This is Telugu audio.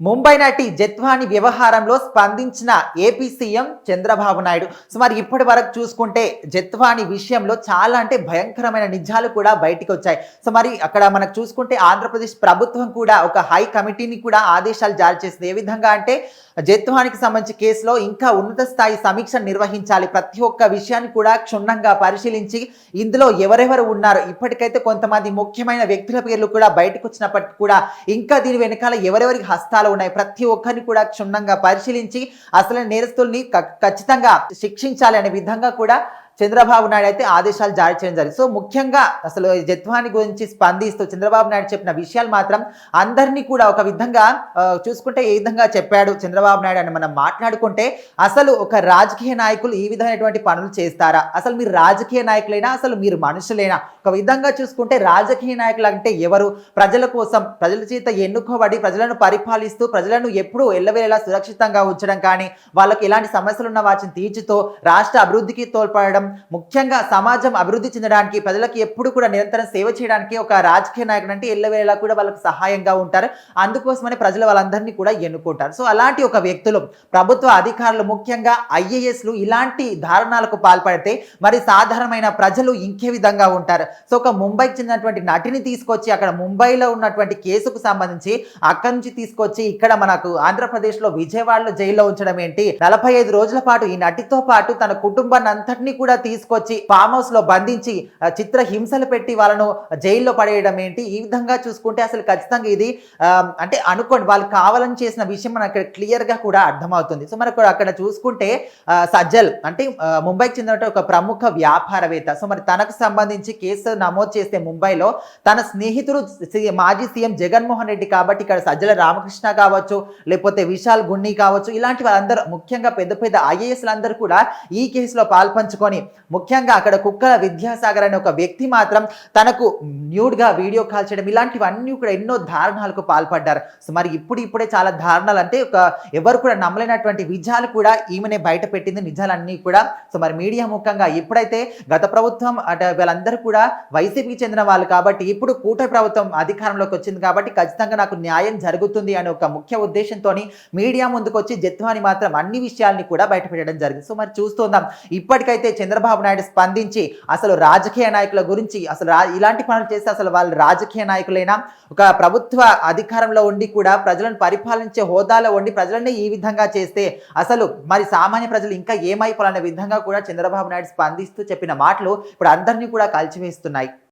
ముంబై నటి జెత్వాని వ్యవహారంలో స్పందించిన AP CM Chandrababu Naidu. So మరి ఇప్పటి వరకు చూసుకుంటే జెత్వాని విషయంలో చాలా అంటే భయంకరమైన నిజాలు కూడా బయటికి వచ్చాయి. సో మరి అక్కడ మనకు చూసుకుంటే ఆంధ్రప్రదేశ్ ప్రభుత్వం కూడా ఒక హై కమిటీని కూడా ఆదేశాలు జారీ చేసింది. ఏ విధంగా అంటే జెత్వానికి సంబంధించి కేసులో ఇంకా ఉన్నత స్థాయి సమీక్ష నిర్వహించాలి. ప్రతి ఒక్క విషయాన్ని కూడా క్షుణ్ణంగా పరిశీలించి ఇందులో ఎవరెవరు ఉన్నారు, ఇప్పటికైతే కొంతమంది ముఖ్యమైన వ్యక్తుల పేర్లు కూడా బయటకు వచ్చినప్పటికీ కూడా ఇంకా దీని వెనకాల ఎవరెవరికి హస్తాలు ఉన్నాయి, ప్రతి ఒక్కరిని కూడా క్షుణ్ణంగా పరిశీలించి అసలు నేరస్తుల్ని ఖచ్చితంగా శిక్షించాలి అనే విధంగా కూడా చంద్రబాబు నాయుడు అయితే ఆదేశాలు జారీ చేయడం జరిగింది. సో ముఖ్యంగా అసలు జెత్వాని గురించి స్పందిస్తూ చంద్రబాబు నాయుడు చెప్పిన విషయాలు మాత్రం అందరినీ కూడా ఒక విధంగా చూసుకుంటే ఏ విధంగా చెప్పాడు చంద్రబాబు నాయుడు అని మనం మాట్లాడుకుంటే, అసలు ఒక రాజకీయ నాయకులు ఈ విధమైనటువంటి పనులు చేస్తారా? అసలు మీరు రాజకీయ నాయకులైనా, అసలు మీరు మనుషులైనా? ఒక విధంగా చూసుకుంటే రాజకీయ నాయకులు అంటే ఎవరు? ప్రజల కోసం, ప్రజల చేత ఎన్నుకోబడి ప్రజలను పరిపాలిస్తూ ప్రజలను ఎప్పుడూ ఎల్లవేళలా సురక్షితంగా ఉంచడం కానీ, వాళ్ళకి ఎలాంటి సమస్యలు ఉన్న వాటిని తీర్చుతో రాష్ట్ర అభివృద్ధికి తోడ్పడడం, ముఖ్యంగా సమాజం అభివృద్ధి చెందడానికి ప్రజలకు ఎప్పుడు కూడా నిరంతరం సేవ చేయడానికి ఒక రాజకీయ నాయకుడు అంటే ఎల్లవేళలా కూడా వాళ్ళకి సహాయంగా ఉంటారు. అందుకోసమని ప్రజలు వాళ్ళందరినీ కూడా ఎన్నుకుంటారు. సో అలాంటి ఒక వ్యక్తులు, ప్రభుత్వ అధికారులు, ముఖ్యంగా ఐఏఎస్లు ఇలాంటి దారుణాలకు పాల్పడితే మరి సాధారణమైన ప్రజలు ఇంకే విధంగా ఉంటారు. సో ఒక ముంబైకి చెందినటువంటి నటిని తీసుకొచ్చి అక్కడ ముంబైలో ఉన్నటువంటి కేసుకు సంబంధించి అక్కడి నుంచి తీసుకొచ్చి ఇక్కడ మనకు ఆంధ్రప్రదేశ్లో విజయవాడలో జైల్లో ఉంచడం ఏంటి? 45 రోజుల పాటు ఈ నటితో పాటు తన కుటుంబాన్ని అంతటినీ కూడా తీసుకొచ్చి ఫామ్ హౌస్ లో బంధించి చిత్ర హింసలు పెట్టి వాళ్ళను జైల్లో పడేయడం ఏంటి? ఈ విధంగా చూసుకుంటే అసలు ఖచ్చితంగా ఇది అంటే అనుకోండి వాళ్ళు కావాలని చేసిన విషయం మనకు క్లియర్ గా కూడా అర్థమవుతుంది. సో మనకు అక్కడ చూసుకుంటే సజ్జల్ అంటే ముంబైకి చెందిన ఒక ప్రముఖ వ్యాపారవేత్త. సో మరి తనకు సంబంధించి కేసు నమోదు చేస్తే ముంబైలో తన స్నేహితుడు మాజీ సీఎం జగన్మోహన్ రెడ్డి కాబట్టి ఇక్కడ సజ్జల రామకృష్ణ కావచ్చు, లేకపోతే విశాల్ గున్ని కావచ్చు, ఇలాంటి వాళ్ళందరూ ముఖ్యంగా పెద్ద పెద్ద ఐఏఎస్లందరూ కూడా ఈ కేసులో పాల్పంచుకొని, ముఖ్యంగా అక్కడ కుక్కల విద్యాసాగర్ అనే ఒక వ్యక్తి మాత్రం తనకు న్యూడ్ గా వీడియో కాల్ చేయడం, ఇలాంటివన్నీ కూడా ఎన్నో దారుణాలకు పాల్పడ్డారు. సో మరి ఇప్పుడే చాలా దారుణాలు అంటే ఎవరు కూడా నమ్మలేనటువంటి విజయాలు కూడా ఈమెనే బయట పెట్టింది, నిజాలన్నీ కూడా. సో మరి మీడియా ముఖ్యంగా ఎప్పుడైతే గత ప్రభుత్వం అంటే వీళ్ళందరూ కూడా వైసీపీకి చెందిన వాళ్ళు కాబట్టి ఇప్పుడు కూటమి ప్రభుత్వం అధికారంలోకి వచ్చింది కాబట్టి ఖచ్చితంగా నాకు న్యాయం జరుగుతుంది అనే ఒక ముఖ్య ఉద్దేశంతో మీడియా ముందుకు వచ్చి జెత్వాని మాత్రం అన్ని విషయాల్ని కూడా బయట పెట్టడం జరిగింది. సో మరి చూస్తుందాం ఇప్పటికైతే చంద్రబాబు నాయుడు స్పందించి అసలు రాజకీయ నాయకుల గురించి అసలు ఇలాంటి పనులు చేస్తే అసలు వాళ్ళు రాజకీయ నాయకులైనా, ఒక ప్రభుత్వ అధికారంలో ఉండి కూడా ప్రజలను పరిపాలించే హోదాలో ఉండి ప్రజలనే ఈ విధంగా చేస్తే అసలు మరి సామాన్య ప్రజలు ఇంకా ఏమైపోవాలనే విధంగా కూడా చంద్రబాబు నాయుడు స్పందిస్తూ చెప్పిన మాటలు ఇప్పుడు అందరినీ కూడా కలిచివేస్తున్నాయి.